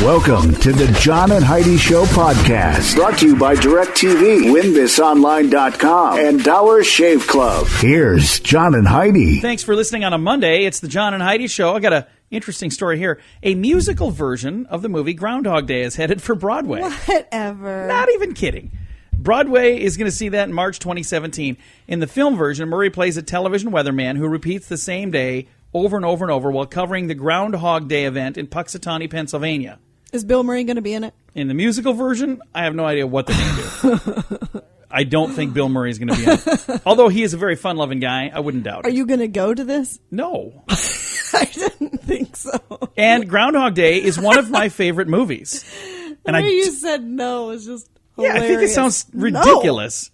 Welcome to the John and Heidi Show podcast, brought to you by DirecTV, WinThisOnline.com, and Dower Shave Club. Here's John and Heidi. Thanks for listening on a Monday. It's the John and Heidi Show. I got an interesting story here. A musical version of the movie Groundhog Day is headed for Broadway. Whatever. Not even kidding. Broadway is going to see that in March 2017. In the film version, Murray plays a television weatherman who repeats the same day over and over and over while covering the Groundhog Day event in Puxatawney, Pennsylvania. Is Bill Murray going to be in it? In the musical version, I have no idea what they're going to do. I don't think Bill Murray is going to be in it. Although he is a very fun-loving guy, I wouldn't doubt it. Are you going to go to this? No. I didn't think so. And Groundhog Day is one of my favorite movies. The way you said no is just hilarious. Yeah, I think it sounds ridiculous.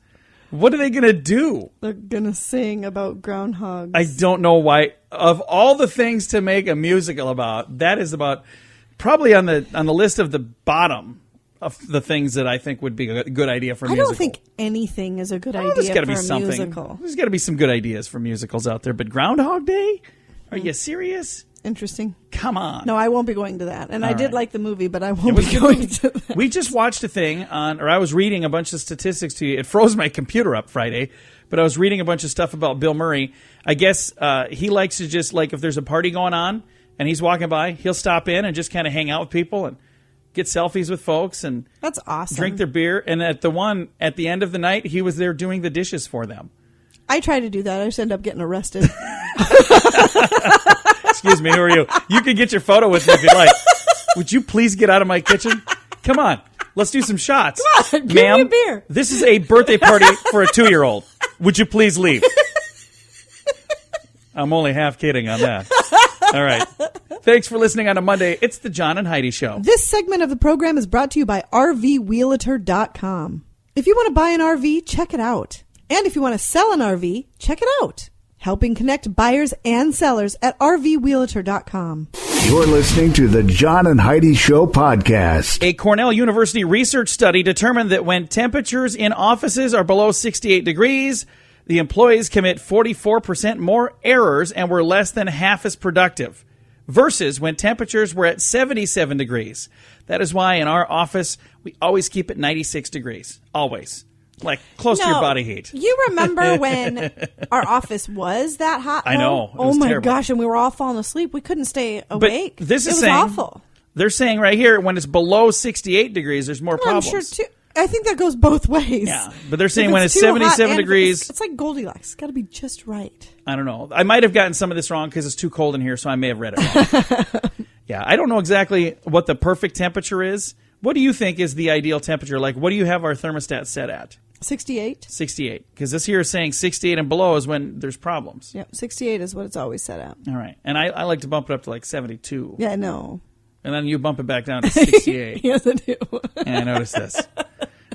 No. What are they going to do? They're going to sing about groundhogs. I don't know why. Of all the things to make a musical about, that is about probably on the list of the bottom of the things that I think would be a good idea for a musical. I don't think anything is a good idea there's gotta for be a something. musical. There's got to be some good ideas for musicals out there. But Groundhog Day? Are you serious? Interesting. Come on. No, I won't be going to that. And All I did right. like the movie, but I won't be going to that. We just watched a thing I was reading a bunch of statistics to you. It froze my computer up Friday, but I was reading a bunch of stuff about Bill Murray. I guess he likes to just, like, if there's a party going on and he's walking by, he'll stop in and just kind of hang out with people and get selfies with folks and that's awesome. Drink their beer. And at the end of the night, he was there doing the dishes for them. I try to do that. I just end up getting arrested. Excuse me, who are you? You can get your photo with me if you'd like. Would you please get out of my kitchen? Come on. Let's do some shots. Come on, give me a beer. This is a birthday party for a 2-year-old. Would you please leave? I'm only half kidding on that. All right. Thanks for listening on a Monday. It's the John and Heidi Show. This segment of the program is brought to you by RVWheelator.com. If you want to buy an RV, check it out. And if you want to sell an RV, check it out. Helping connect buyers and sellers at RVWheelator.com. You're listening to the John and Heidi Show podcast. A Cornell University research study determined that when temperatures in offices are below 68 degrees, the employees commit 44% more errors and were less than half as productive, versus when temperatures were at 77 degrees. That is why in our office, we always keep it 96 degrees. Always. Like, close to your body heat. You remember when our office was that hot? I know. Oh, my terrible. gosh, and we were all falling asleep. We couldn't stay awake. But this is it was saying, awful. They're saying right here, when it's below 68 degrees, there's more problems. I'm sure, too. I think that goes both ways. Yeah, but they're saying when it's too 77 hot degrees. It's like Goldilocks. It's got to be just right. I don't know. I might have gotten some of this wrong because it's too cold in here, so I may have read it wrong. Yeah, I don't know exactly what the perfect temperature is. What do you think is the ideal temperature? Like, what do you have our thermostat set at? 68. 68. Because this here is saying 68 and below is when there's problems. Yep, 68 is what it's always set at. All right. And I like to bump it up to like 72. Yeah, I know. And then you bump it back down to 68. Yes, I do. And I noticed this.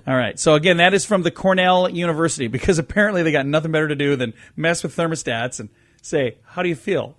All right. So, again, that is from the Cornell University because apparently they got nothing better to do than mess with thermostats and say, how do you feel?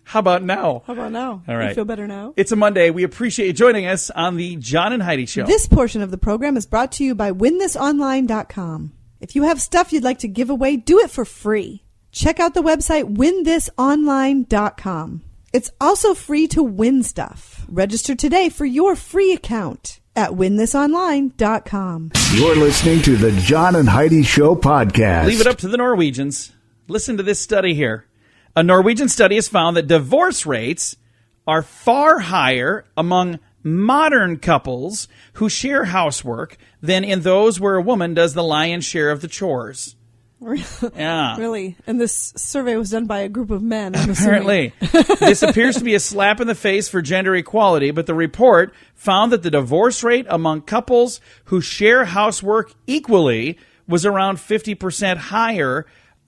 How about now? How about now? All right. You feel better now? It's a Monday. We appreciate you joining us on the John and Heidi Show. This portion of the program is brought to you by WinThisOnline.com. If you have stuff you'd like to give away, do it for free. Check out the website WinThisOnline.com. It's also free to win stuff. Register today for your free account at WinThisOnline.com. You're listening to the John and Heidi Show podcast. Leave it up to the Norwegians. Listen to this study here. A Norwegian study has found that divorce rates are far higher among modern couples who share housework than in those where a woman does the lion's share of the chores. Yeah. Really? And this survey was done by a group of men, I'm Apparently. This appears to be a slap in the face for gender equality, but the report found that the divorce rate among couples who share housework equally was around 50% higher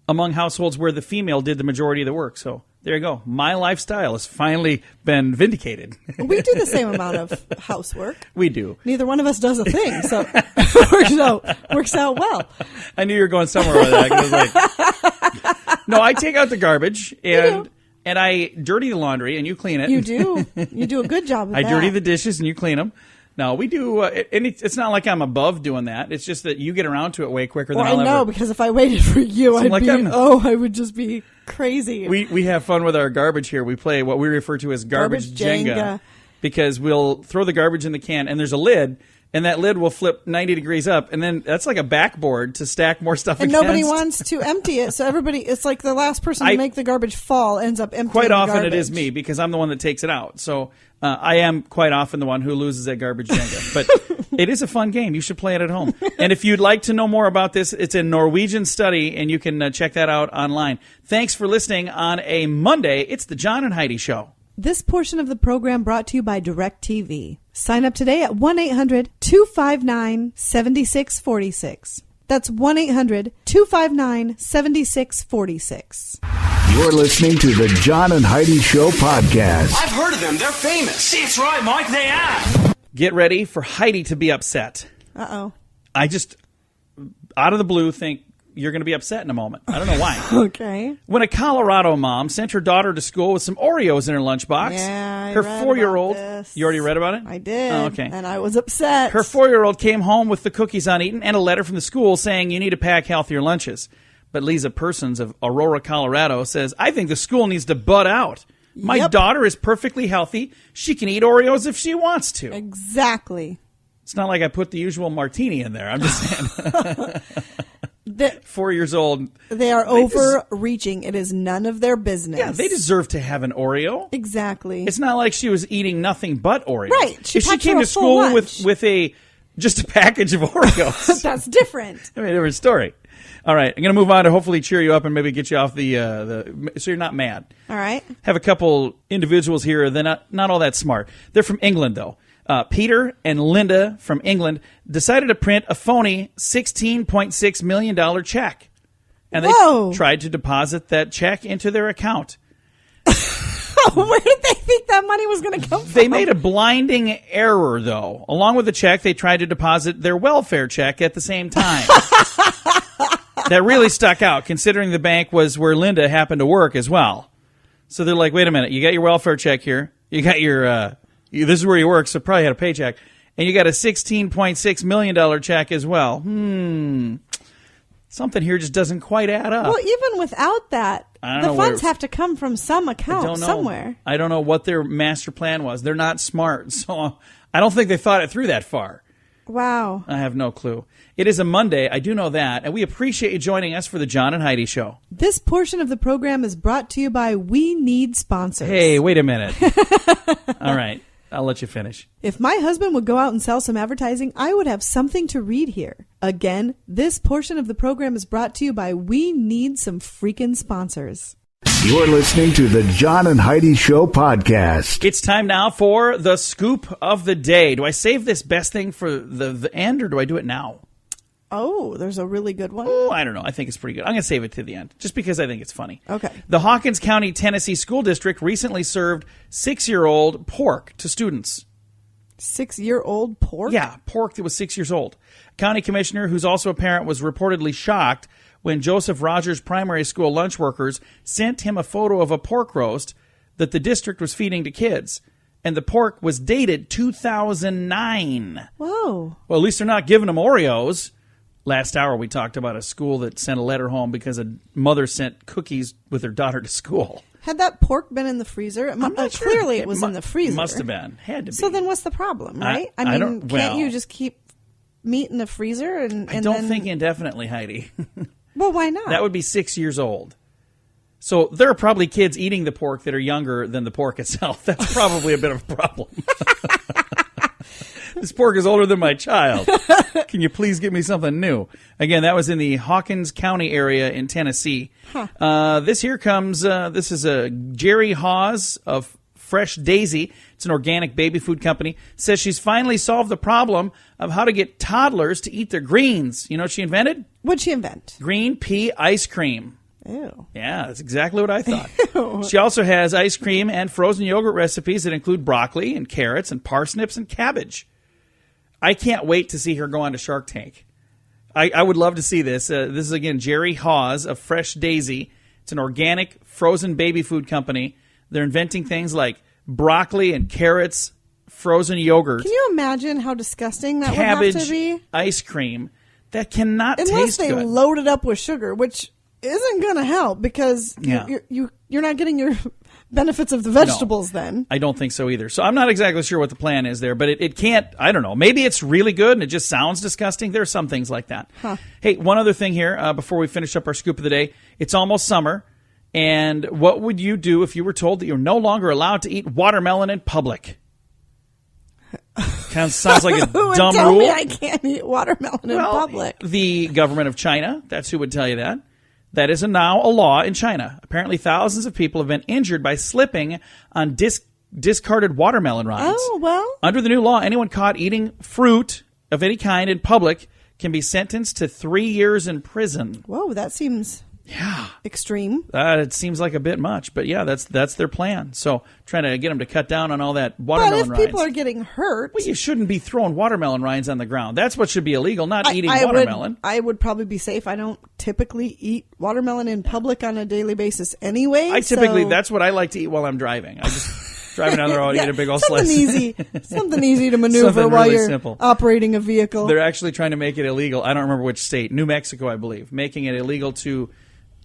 among households where the female did the majority of the work. So there you go. My lifestyle has finally been vindicated. We do the same amount of housework. We do. Neither one of us does a thing, so it works out well. I knew you were going somewhere with that. 'Cause I was like, no, I take out the garbage and I dirty the laundry and you clean it. You do. You do a good job of that. I dirty the dishes and you clean them. No, we do, and it's not like I'm above doing that. It's just that you get around to it way quicker than I'll ever. I know, because if I waited for you, I would just be crazy. We have fun with our garbage here. We play what we refer to as garbage Jenga. because we'll throw the garbage in the can and there's a lid. And that lid will flip 90 degrees up, and then that's like a backboard to stack more stuff and against. Nobody wants to empty it, so everybody, it's like the last person to make the garbage fall ends up emptying Quite often the it is me, because I'm the one that takes it out. So I am quite often the one who loses that garbage Jenga. But it is a fun game. You should play it at home. And if you'd like to know more about this, it's a Norwegian study, and you can check that out online. Thanks for listening on a Monday. It's the John and Heidi Show. This portion of the program brought to you by DirecTV. Sign up today at 1-800-259-7646. That's 1-800-259-7646. You're listening to the John and Heidi Show podcast. I've heard of them. They're famous. That's right, Mike. They are. Get ready for Heidi to be upset. Uh-oh. I just, out of the blue, think you're going to be upset in a moment. I don't know why. Okay. When a Colorado mom sent her daughter to school with some Oreos in her lunchbox, Yeah, her read 4-year-old. about this. You already read about it? I did. Oh, okay. And I was upset. Her 4-year-old came home with the cookies uneaten and a letter from the school saying you need to pack healthier lunches. But Lisa Persons of Aurora, Colorado says, I think the school needs to butt out. My daughter is perfectly healthy. She can eat Oreos if she wants to. Exactly. It's not like I put the usual martini in there. I'm just saying. 4 years old. They are overreaching. It is none of their business. Yeah, they deserve to have an Oreo. Exactly. It's not like she was eating nothing but Oreos. Right. If she came to school with just a package of Oreos. That's different. I mean, different story. All right, I'm going to move on to hopefully cheer you up and maybe get you off the so you're not mad. All right. Have a couple individuals here. They're not all that smart. They're from England, though. Peter and Linda from England decided to print a phony $16.6 million check. And they tried to deposit that check into their account. Where did they think that money was going to come from? They made a blinding error, though. Along with the check, they tried to deposit their welfare check at the same time. That really stuck out, considering the bank was where Linda happened to work as well. So they're like, wait a minute, you got your welfare check here. You got your... this is where you work, so probably had a paycheck. And you got a $16.6 million check as well. Something here just doesn't quite add up. Well, even without that, the funds have to come from some account somewhere. I don't know what their master plan was. They're not smart, so I don't think they thought it through that far. Wow. I have no clue. It is a Monday, I do know that, and we appreciate you joining us for the John and Heidi Show. This portion of the program is brought to you by We Need Sponsors. Hey, wait a minute. All right. I'll let you finish. If my husband would go out and sell some advertising, I would have something to read here. Again, this portion of the program is brought to you by We Need Some Freaking Sponsors. You're listening to the John and Heidi Show podcast. It's time now for the scoop of the day. Do I save this best thing for the end, or do I do it now? Oh, there's a really good one? Oh, I don't know. I think it's pretty good. I'm going to save it to the end, just because I think it's funny. Okay. The Hawkins County, Tennessee School District recently served 6-year-old pork to students. 6-year-old pork? Yeah, pork that was 6 years old. County commissioner, who's also a parent, was reportedly shocked when Joseph Rogers Primary School lunch workers sent him a photo of a pork roast that the district was feeding to kids. And the pork was dated 2009. Whoa. Well, at least they're not giving them Oreos. Last hour, we talked about a school that sent a letter home because a mother sent cookies with her daughter to school. Had that pork been in the freezer? I'm not sure. Clearly it was in the freezer. Must have been. Had to be. So then what's the problem, right? I don't, can't you just keep meat in the freezer? I don't think indefinitely, Heidi. Well, why not? That would be 6 years old. So there are probably kids eating the pork that are younger than the pork itself. That's probably a bit of a problem. This pork is older than my child. Can you please give me something new? Again, that was in the Hawkins County area in Tennessee. This here comes, this is a Jerry Hawes of Fresh Daisy. It's an organic baby food company. Says she's finally solved the problem of how to get toddlers to eat their greens. You know what she invented? What'd she invent? Green pea ice cream. Ew. Yeah, that's exactly what I thought. She also has ice cream and frozen yogurt recipes that include broccoli and carrots and parsnips and cabbage. I can't wait to see her go on to Shark Tank. I would love to see this. This is, again, Jerry Hawes of Fresh Daisy. It's an organic frozen baby food company. They're inventing things like broccoli and carrots, frozen yogurt. Can you imagine how disgusting that cabbage, would have to be? Ice cream. That cannot Unless taste they good. load it up with sugar, which isn't going to help because you're not getting your benefits of the vegetables then. I don't think so either. So I'm not exactly sure what the plan is there, but it can't, I don't know. Maybe it's really good and it just sounds disgusting. There are some things like that. Huh. Hey, one other thing here before we finish up our scoop of the day. It's almost summer. And what would you do if you were told that you're no longer allowed to eat watermelon in public? Kind of sounds like a Who would dumb tell rule. me I can't eat watermelon in public? The government of China, that's who would tell you that. That is now a law in China. Apparently, thousands of people have been injured by slipping on discarded watermelon rinds. Oh, well. Under the new law, anyone caught eating fruit of any kind in public can be sentenced to 3 years in prison. Whoa, that seems extreme. It seems like a bit much, but yeah, that's their plan. So trying to get them to cut down on all that watermelon rinds. But if people are getting hurt... Well, you shouldn't be throwing watermelon rinds on the ground. That's what should be illegal, not eating watermelon. I would probably be safe. I don't typically eat watermelon in public on a daily basis anyway. That's what I like to eat while I'm driving. I just driving down the road, eat a big old slice. Something easy to maneuver while you're simple. operating a vehicle. They're actually trying to make it illegal. I don't remember which state. New Mexico, I believe. Making it illegal to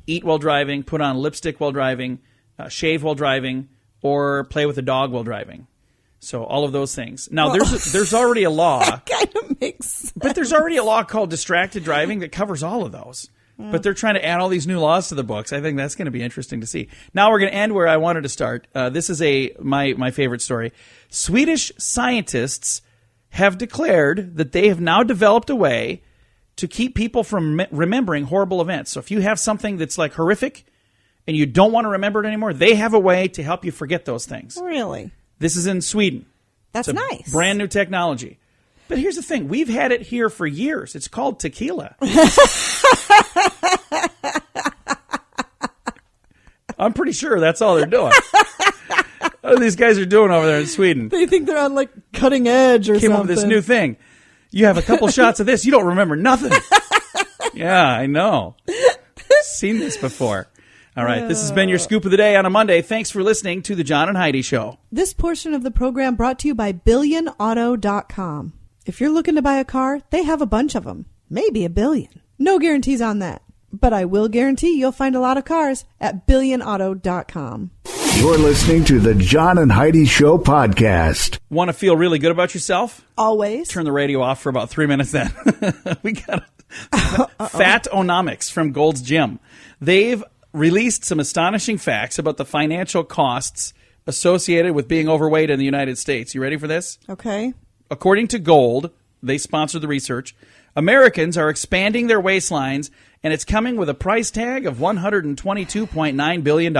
eat while driving, put on lipstick while driving, shave while driving, or play with a dog while driving. So all of those things. Now, there's already a law. That kind of makes sense. But there's already a law called distracted driving that covers all of those. But they're trying to add all these new laws to the books. I think that's going to be interesting to see. Now we're going to end where I wanted to start. This is my favorite story. Swedish scientists have declared that they have now developed a way to keep people from remembering horrible events. So if you have something that's like horrific and you don't want to remember it anymore, they have a way to help you forget those things. Really? This is in Sweden. That's it's nice. Brand new technology. But here's the thing. We've had it here for years. It's called tequila. I'm pretty sure that's all they're doing. What these guys are doing over there in Sweden? They think they're on like cutting edge or Came something. up with this new thing. You have a couple shots of this. You don't remember nothing. Yeah, I know. Seen this before. All right, this has been your scoop of the day on a Monday. Thanks for listening to the John and Heidi Show. This portion of the program brought to you by BillionAuto.com. If you're looking to buy a car, they have a bunch of them. Maybe 1 billion. No guarantees on that. But I will guarantee you'll find a lot of cars at BillionAuto.com. You're listening to the John and Heidi Show podcast. Want to feel really good about yourself? Always. Turn the radio off for about 3 minutes then. We got Fat-onomics from Gold's Gym. They've released some astonishing facts about the financial costs associated with being overweight in the United States. You ready for this? Okay. According to Gold, they sponsored the research, Americans are expanding their waistlines, and it's coming with a price tag of $122.9 billion.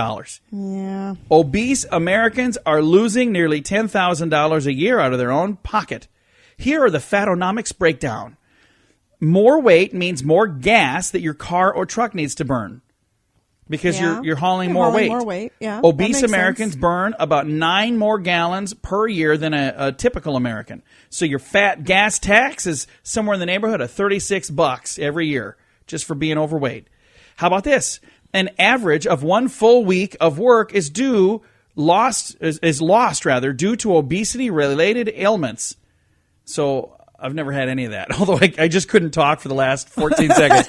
Yeah. Obese Americans are losing nearly $10,000 a year out of their own pocket. Here are the Fatonomics breakdown. More weight means more gas that your car or truck needs to burn because you're hauling more weight. Yeah, Obese Americans burn about 9 more gallons per year than a typical American. So your fat gas tax is somewhere in the neighborhood of $36 every year just for being overweight. How about this? An average of 1 full week of work is lost due to obesity-related ailments. So I've never had any of that, although I just couldn't talk for the last 14 seconds.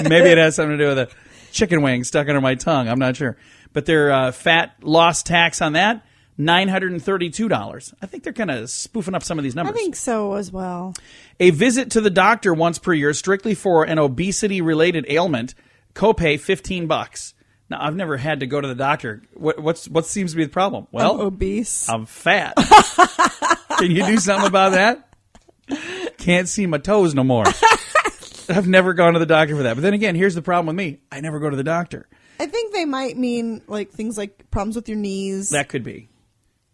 Maybe it has something to do with a chicken wing stuck under my tongue. I'm not sure. But their fat loss tax on that, $932. I think they're kind of spoofing up some of these numbers. I think so as well. A visit to the doctor once per year, strictly for an obesity-related ailment, copay $15. Now, I've never had to go to the doctor. What seems to be the problem? Well, I'm obese. I'm fat. Can you do something about that? Can't see my toes no more. I've never gone to the doctor for that. But then again, here's the problem with me. I never go to the doctor. I think they might mean like things like problems with your knees. That could be.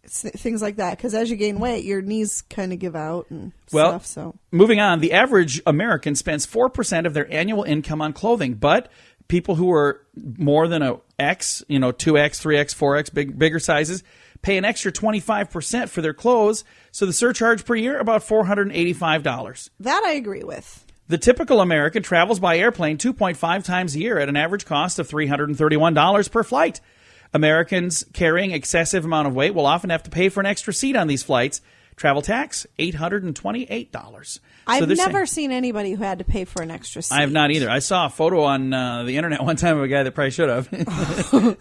Things like that. Because as you gain weight, your knees kind of give out and stuff. So moving on, the average American spends 4% of their annual income on clothing. But people who are more than a X, 2X, 3X, 4X, bigger sizes, pay an extra 25% for their clothes. So the surcharge per year, about $485. That I agree with. The typical American travels by airplane 2.5 times a year at an average cost of $331 per flight. Americans carrying excessive amount of weight will often have to pay for an extra seat on these flights, Travel tax, $828. I've never seen anybody who had to pay for an extra seat. I have not either. I saw a photo on the internet one time of a guy that probably should have.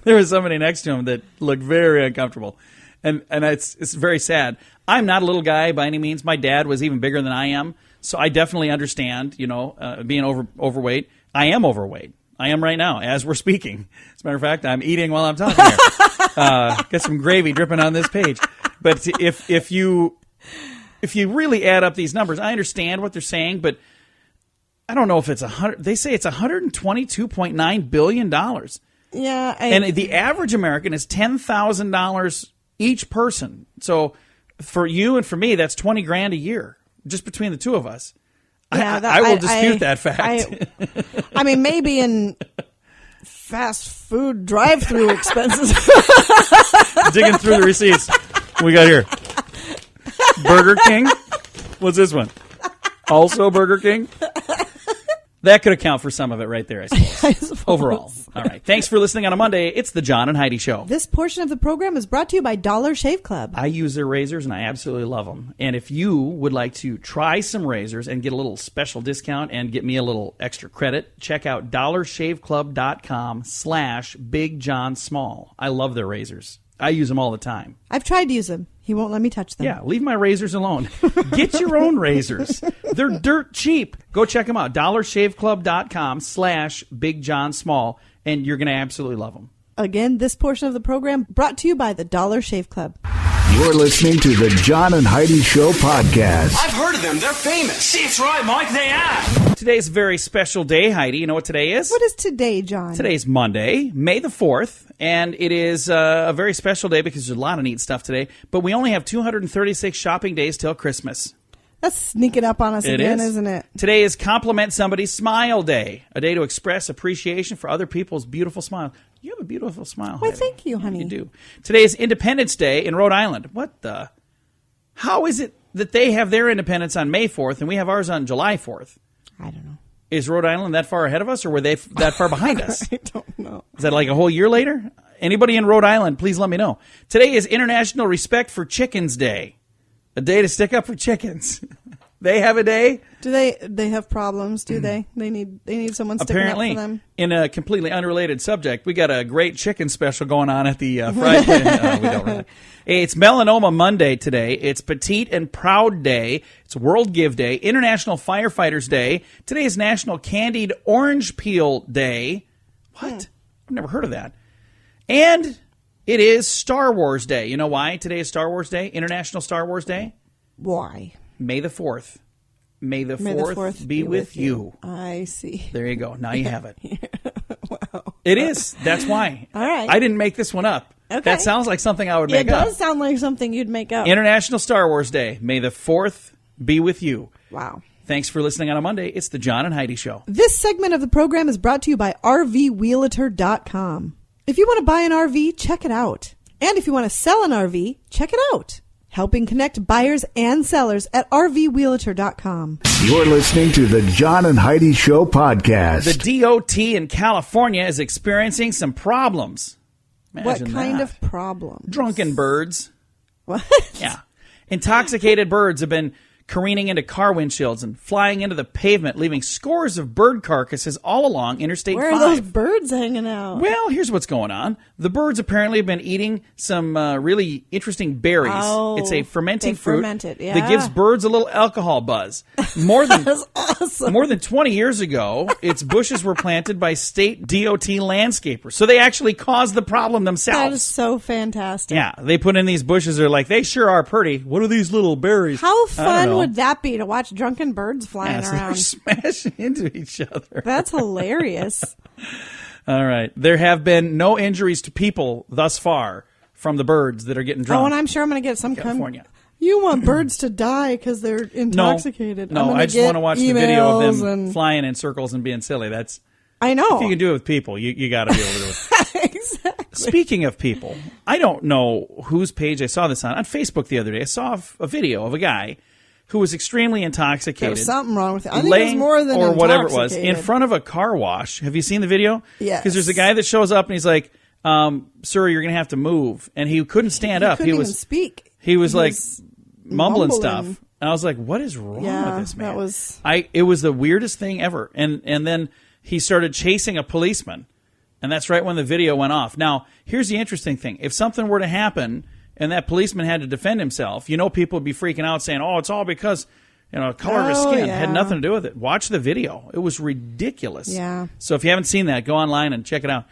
There was somebody next to him that looked very uncomfortable. And it's very sad. I'm not a little guy by any means. My dad was even bigger than I am. So I definitely understand, being overweight. I am overweight. I am right now as we're speaking. As a matter of fact, I'm eating while I'm talking here. Got some gravy dripping on this page. But if you really add up these numbers, I understand what they're saying, but I don't know if it's 100. They say it's $122.9 billion. Yeah. And the average American is $10,000 each person. So for you and for me, that's $20,000 a year, just between the two of us. Yeah, I will dispute that fact. I mean, maybe in fast food drive-through expenses. Digging through the receipts. What we got here? Burger King? What's this one? Also Burger King? That could account for some of it right there, I suppose. Overall. All right. Thanks for listening on a Monday. It's the John and Heidi Show. This portion of the program is brought to you by Dollar Shave Club. I use their razors, and I absolutely love them. And if you would like to try some razors and get a little special discount and get me a little extra credit, check out dollarshaveclub.com/BigJohnSmall. I love their razors. I use them all the time. I've tried to use them. He won't let me touch them. Yeah, leave my razors alone. Get your own razors. They're dirt cheap. Go check them out. dollarshaveclub.com/BigJohnSmall, and you're going to absolutely love them. Again, this portion of the program brought to you by the Dollar Shave Club. You're listening to the John and Heidi Show podcast. I've heard of them. They're famous. That's right, Mike. They are. Today's a very special day, Heidi. You know what today is? What is today, John? Today's Monday, May the 4th, and it is a very special day because there's a lot of neat stuff today, but we only have 236 shopping days till Christmas. That's sneaking up on us again, isn't it? Today is Compliment Somebody's Smile Day, a day to express appreciation for other people's beautiful smile. You have a beautiful smile. Why, Heidi. thank you, honey. You do. Today is Independence Day in Rhode Island. What the? How is it that they have their independence on May 4th and we have ours on July 4th? I don't know. Is Rhode Island that far ahead of us, or were they that far behind us? I don't know. Is that like a whole year later? Anybody in Rhode Island, please let me know. Today is International Respect for Chickens Day, a day to stick up for chickens. They have a day. Do they have problems? Do they? They need someone sticking Apparently, up for them. In a completely unrelated subject, we got a great chicken special going on at the Friday. We don't really. It's Melanoma Monday today. It's Petite and Proud Day. It's World Give Day. International Firefighters Day. Today is National Candied Orange Peel Day. What? I've never heard of that. And it is Star Wars Day. You know why today is Star Wars Day? International Star Wars Day? Why? May the 4th. May the 4th be with you. I see. There you go. Now you have it. Wow. It is. That's why. All right. I didn't make this one up. Okay. That sounds like something I would make It up. does sound like something you'd make up. International Star Wars Day. May the 4th be with you. Wow. Thanks for listening on a Monday. It's the John and Heidi Show. This segment of the program is brought to you by RVWheelator.com. If you want to buy an RV, check it out. And if you want to sell an RV, check it out. Helping connect buyers and sellers at RVWheelator.com. You're listening to the John and Heidi Show podcast. The DOT in California is experiencing some problems. What Imagine kind that. of problems? Drunken birds. What? Yeah. Intoxicated birds have been careening into car windshields and flying into the pavement, leaving scores of bird carcasses all along Interstate 5. Where are those birds hanging out? Well, here's what's going on. The birds apparently have been eating some really interesting berries. Oh, it's a fermenting they fruit ferment it, yeah. that gives birds a little alcohol buzz. More than That's awesome. More than 20 years ago, its bushes were planted by state DOT landscapers. So they actually caused the problem themselves. That is so fantastic. Yeah, they put in these bushes. They're like, they sure are pretty. What are these little berries? How I don't fun know. would that be to watch drunken birds flying So they're around? smashing into each other. That's hilarious. All right. There have been no injuries to people thus far from the birds that are getting drunk. Oh, and I'm sure I'm going to get some California. You want birds to die because they're intoxicated. No, I just want to watch the video of them flying in circles and being silly. That's I know. If you can do it with people, you got to be able to do it. Exactly. Speaking of people, I don't know whose page I saw this on. On Facebook the other day, I saw a video of a guy who was extremely intoxicated. There's something wrong with it. I think it was more than or whatever it was, intoxicated. in front of a car wash. Have you seen the video? Yes. Because there's a guy that shows up and he's like, sir, you're going to have to move. And he couldn't stand up. Couldn't even speak. He was like mumbling stuff. And I was like, what is wrong with this man? It was the weirdest thing ever. And then he started chasing a policeman. And that's right when the video went off. Now, here's the interesting thing. If something were to happen and that policeman had to defend himself, people would be freaking out saying, oh, it's all because, color of his skin. It had nothing to do with it. Watch the video. It was ridiculous. Yeah. So if you haven't seen that, go online and check it out.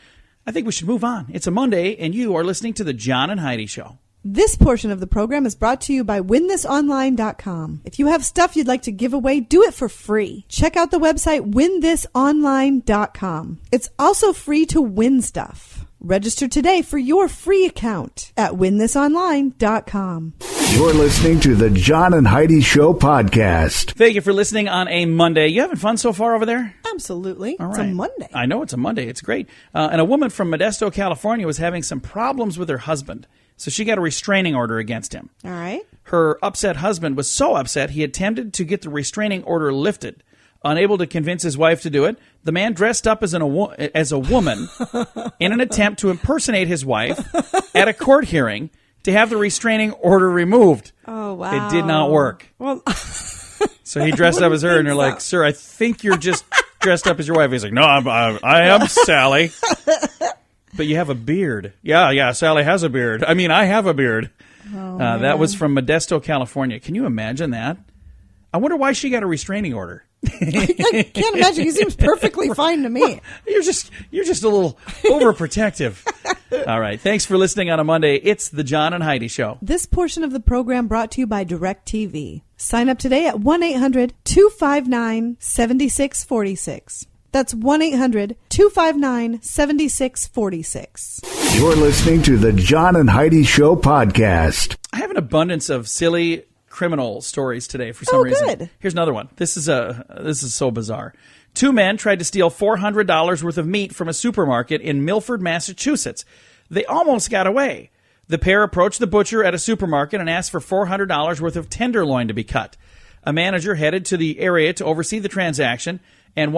I think we should move on. It's a Monday, and you are listening to the John and Heidi Show. This portion of the program is brought to you by WinThisOnline.com. If you have stuff you'd like to give away, do it for free. Check out the website WinThisOnline.com. It's also free to win stuff. Register today for your free account at WinThisOnline.com. You're listening to the John and Heidi Show podcast. Thank you for listening on a Monday. You having fun so far over there? Absolutely. All It's right. a Monday. I know it's a Monday. It's great. And a woman from Modesto, California was having some problems with her husband. So she got a restraining order against him. All right. Her upset husband was so upset he attempted to get the restraining order lifted. Unable to convince his wife to do it, the man dressed up as a woman in an attempt to impersonate his wife at a court hearing to have the restraining order removed. Oh, wow. It did not work. Well, so he dressed up as her, and they're like, sir, I think you're just dressed up as your wife. He's like, no, I am Sally. But you have a beard. Yeah, Sally has a beard. I mean, I have a beard. Oh, that was from Modesto, California. Can you imagine that? I wonder why she got a restraining order. I can't imagine. He seems perfectly fine to me. You're just a little overprotective. All right. Thanks for listening on a Monday. It's the John and Heidi Show. This portion of the program brought to you by DirecTV. Sign up today at 1-800-259-7646. That's 1-800-259-7646. You're listening to the John and Heidi Show podcast. I have an abundance of silly criminal stories today for some reason. Good. Here's another one. This is so bizarre. Two men tried to steal $400 worth of meat from a supermarket in Milford, Massachusetts. They almost got away. The pair approached the butcher at a supermarket and asked for $400 worth of tenderloin to be cut. A manager headed to the area to oversee the transaction, and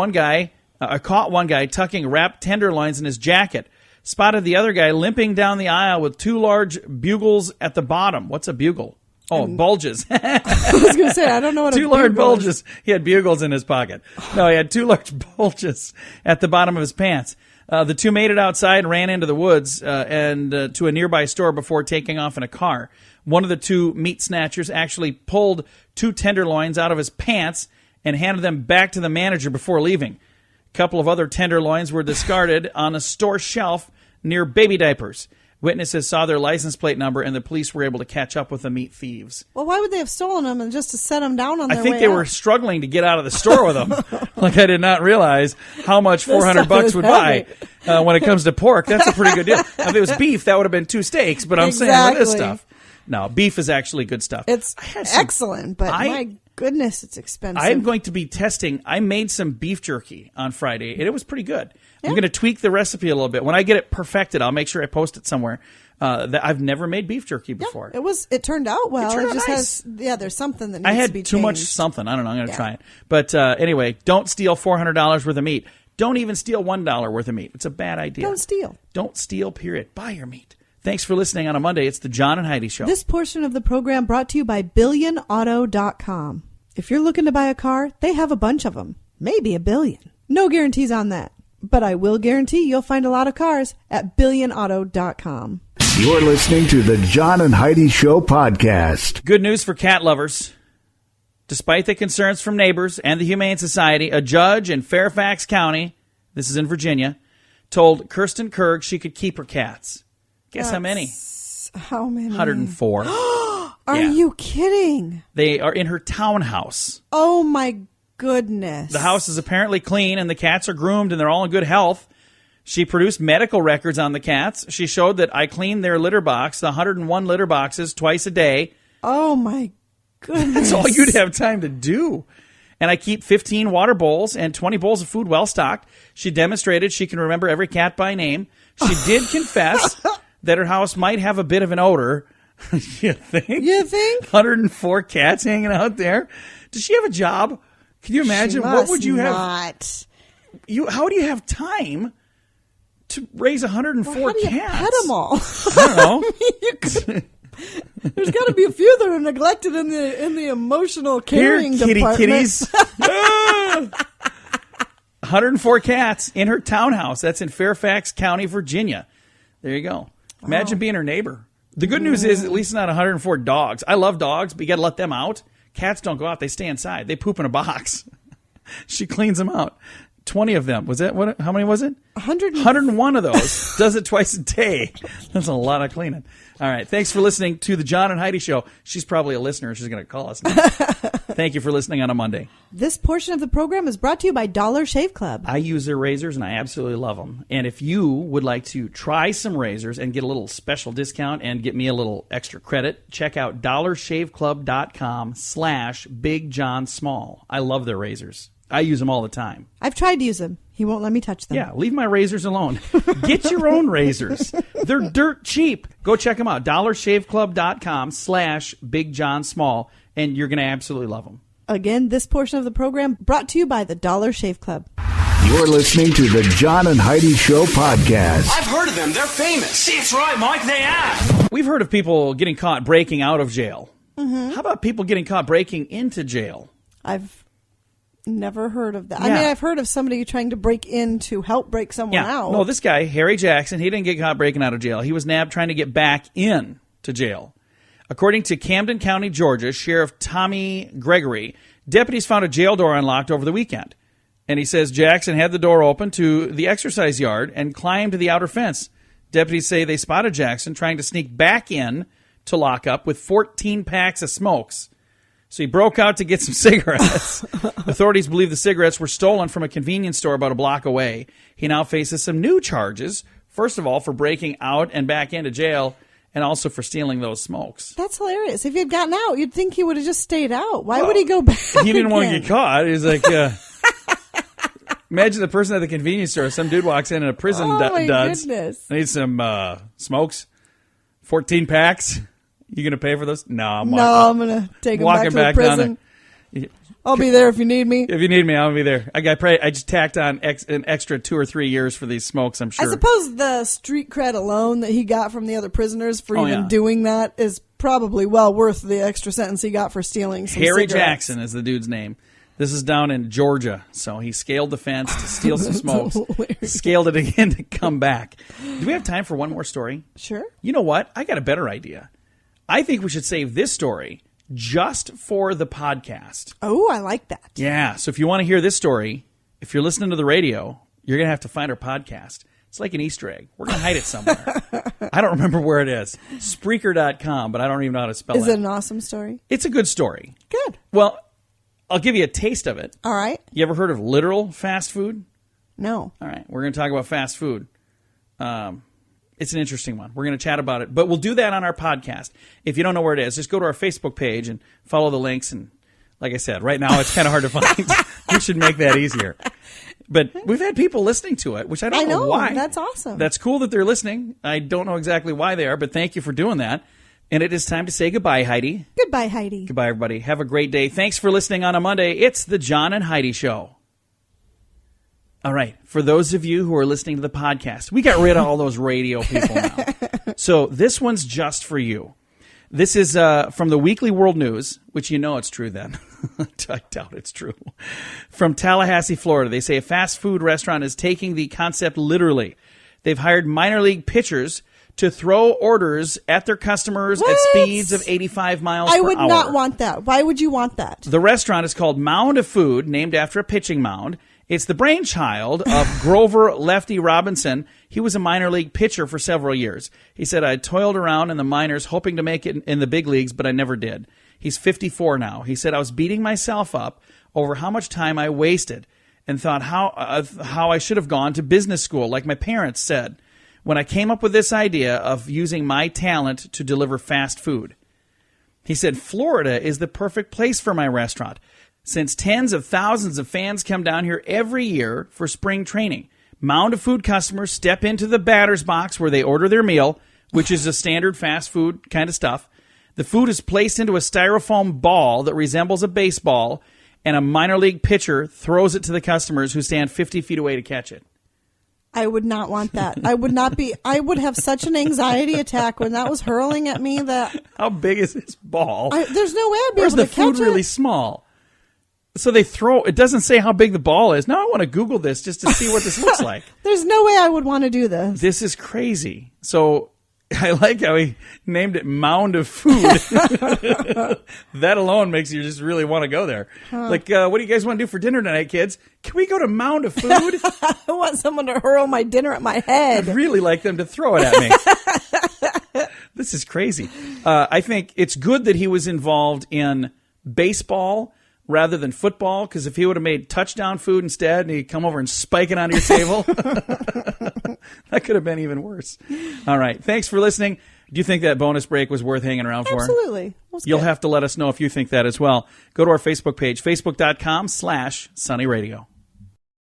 caught one guy tucking wrapped tenderloins in his jacket. Spotted the other guy limping down the aisle with two large bugles at the bottom. What's a bugle? Oh, bulges. I was going to say, I don't know what two large bulges. He had bugles in his pocket. No, he had two large bulges at the bottom of his pants. The two made it outside and ran into the woods and to a nearby store before taking off in a car. One of the two meat snatchers actually pulled two tenderloins out of his pants and handed them back to the manager before leaving. A couple of other tenderloins were discarded on a store shelf near baby diapers. Witnesses saw their license plate number, and the police were able to catch up with the meat thieves. Well, why would they have stolen them and just to set them down on their way I think they were struggling to get out of the store with them. Like, I did not realize how much $400 would buy when it comes to pork. That's a pretty good deal. Now, if it was beef, that would have been two steaks, but I'm saying with this stuff. No, beef is actually good stuff. It's excellent, but my goodness, it's expensive. I'm going to be testing. I made some beef jerky on Friday, and it was pretty good. Yeah. I'm going to tweak the recipe a little bit. When I get it perfected, I'll make sure I post it somewhere. That I've never made beef jerky before. Yeah, it turned out well. It just nice. there's something that needs to be changed. I had too much something. I don't know. I'm going to try it. But anyway, don't steal $400 worth of meat. Don't even steal $1 worth of meat. It's a bad idea. Don't steal. Don't steal, period. Buy your meat. Thanks for listening on a Monday. It's the John and Heidi Show. This portion of the program brought to you by BillionAuto.com. If you're looking to buy a car, they have a bunch of them. Maybe a billion. No guarantees on that. But I will guarantee you'll find a lot of cars at BillionAuto.com. You're listening to the John and Heidi Show podcast. Good news for cat lovers. Despite the concerns from neighbors and the Humane Society, a judge in Fairfax County, this is in Virginia, told Kirsten Kurg she could keep her cats. Guess how many? How many? 104. Are you kidding? They are in her townhouse. Oh, my goodness. The house is apparently clean, and the cats are groomed, and they're all in good health. She produced medical records on the cats. She showed that I cleaned their litter box, the 101 litter boxes, twice a day. Oh, my goodness. That's all you'd have time to do. And I keep 15 water bowls and 20 bowls of food well stocked. She demonstrated she can remember every cat by name. She did confess that her house might have a bit of an odor. You think? 104 cats hanging out there. Does she have a job? Can you imagine? What would you have? How do you have time to raise 104 how do you cats? pet them all? I don't know. There's got to be a few that are neglected in the emotional caring department. Kitties. 104 cats in her townhouse. That's in Fairfax County, Virginia. There you go. Imagine being her neighbor. The good news is at least not 104 dogs. I love dogs, but you got to let them out. Cats don't go out. They stay inside. They poop in a box. She cleans them out. 20 of them. Was that what? How many was it? 101 of those. Does it twice a day. That's a lot of cleaning. All right. Thanks for listening to the John and Heidi Show. She's probably a listener. She's going to call us now. Thank you for listening on a Monday. This portion of the program is brought to you by Dollar Shave Club. I use their razors, and I absolutely love them. And if you would like to try some razors and get a little special discount and get me a little extra credit, check out dollarshaveclub.com/BigJohnSmall. I love their razors. I use them all the time. I've tried to use them. He won't let me touch them. Yeah, leave my razors alone. Get your own razors. They're dirt cheap. Go check them out. dollarshaveclub.com/BigJohnSmall, and you're going to absolutely love them. Again, this portion of the program brought to you by the Dollar Shave Club. You're listening to the John and Heidi Show podcast. I've heard of them. They're famous. That's right, Mike. They are. We've heard of people getting caught breaking out of jail. Mm-hmm. How about people getting caught breaking into jail? I've never heard of that. Yeah. I mean, I've heard of somebody trying to break in to help break someone out. No, this guy, Harry Jackson, he didn't get caught breaking out of jail. He was nabbed trying to get back in to jail. According to Camden County, Georgia, Sheriff Tommy Gregory, deputies found a jail door unlocked over the weekend. And he says Jackson had the door open to the exercise yard and climbed to the outer fence. Deputies say they spotted Jackson trying to sneak back in to lock up with 14 packs of smokes. So he broke out to get some cigarettes. Authorities believe the cigarettes were stolen from a convenience store about a block away. He now faces some new charges. First of all, for breaking out and back into jail, and also for stealing those smokes. That's hilarious. If he had gotten out, you'd think he would have just stayed out. Why would he go back? He didn't want to get caught. He was like, imagine the person at the convenience store. Some dude walks in a prison duds. Goodness. I need some smokes. 14 packs. You going to pay for those? No, I'm going to take him back to the prison. I'll be there if you need me. If you need me, I'll be there. I just tacked on an extra 2 or 3 years for these smokes, I'm sure. I suppose the street cred alone that he got from the other prisoners for doing that is probably well worth the extra sentence he got for stealing some Harry cigarettes. Jackson is the dude's name. This is down in Georgia, so he scaled the fence to steal some smokes, scaled it again to come back. Do we have time for one more story? Sure. You know what? I got a better idea. I think we should save this story just for the podcast. Oh, I like that. Yeah, so if you want to hear this story, if you're listening to the radio, you're going to have to find our podcast. It's like an Easter egg. We're going to hide it somewhere. I don't remember where it is. Spreaker.com, but I don't even know how to spell it. Is it an awesome story? It's a good story. Good. Well, I'll give you a taste of it. All right. You ever heard of literal fast food? No. All right, we're going to talk about fast food. It's an interesting one. We're going to chat about it, but we'll do that on our podcast. If you don't know where it is, just go to our Facebook page and follow the links. And like I said, right now it's kind of hard to find. We should make that easier. But we've had people listening to it, which I don't know why. That's awesome. That's cool that they're listening. I don't know exactly why they are, but thank you for doing that. And it is time to say goodbye, Heidi. Goodbye, Heidi. Goodbye, everybody. Have a great day. Thanks for listening on a Monday. It's the John and Heidi Show. All right. For those of you who are listening to the podcast, we got rid of all those radio people now. So this one's just for you. This is from the Weekly World News, which you know it's true then. I doubt it's true. From Tallahassee, Florida, they say a fast food restaurant is taking the concept literally. They've hired minor league pitchers to throw orders at their customers at speeds of 85 miles per hour. I would not want that. Why would you want that? The restaurant is called Mound of Food, named after a pitching mound. It's the brainchild of Grover Lefty Robinson. He was a minor league pitcher for several years. He said, I toiled around in the minors hoping to make it in the big leagues, but I never did. He's 54 now. He said, I was beating myself up over how much time I wasted and thought how I should have gone to business school, like my parents said, when I came up with this idea of using my talent to deliver fast food. He said, Florida is the perfect place for my restaurant, since tens of thousands of fans come down here every year for spring training. Mound of Food customers step into the batter's box where they order their meal, which is a standard fast food kind of stuff. The food is placed into a styrofoam ball that resembles a baseball, and a minor league pitcher throws it to the customers who stand 50 feet away to catch it. I would not want that. I would have such an anxiety attack when that was hurling at me that. How big is this ball? There's no way I'd be Or is able the to catch food really it. small? So they throw, it doesn't say how big the ball is. Now I want to Google this just to see what this looks like. There's no way I would want to do this. This is crazy. So I like how he named it Mound of Food. That alone makes you just really want to go there. Like, what do you guys want to do for dinner tonight, kids? Can we go to Mound of Food? I want someone to hurl my dinner at my head. I'd really like them to throw it at me. This is crazy. I think it's good that he was involved in baseball rather than football, because if he would have made touchdown food instead and he'd come over and spike it onto your table, that could have been even worse. All right. Thanks for listening. Do you think that bonus break was worth hanging around for? Absolutely. You'll have to let us know if you think that as well. Go to our Facebook page, facebook.com/Sunny Radio.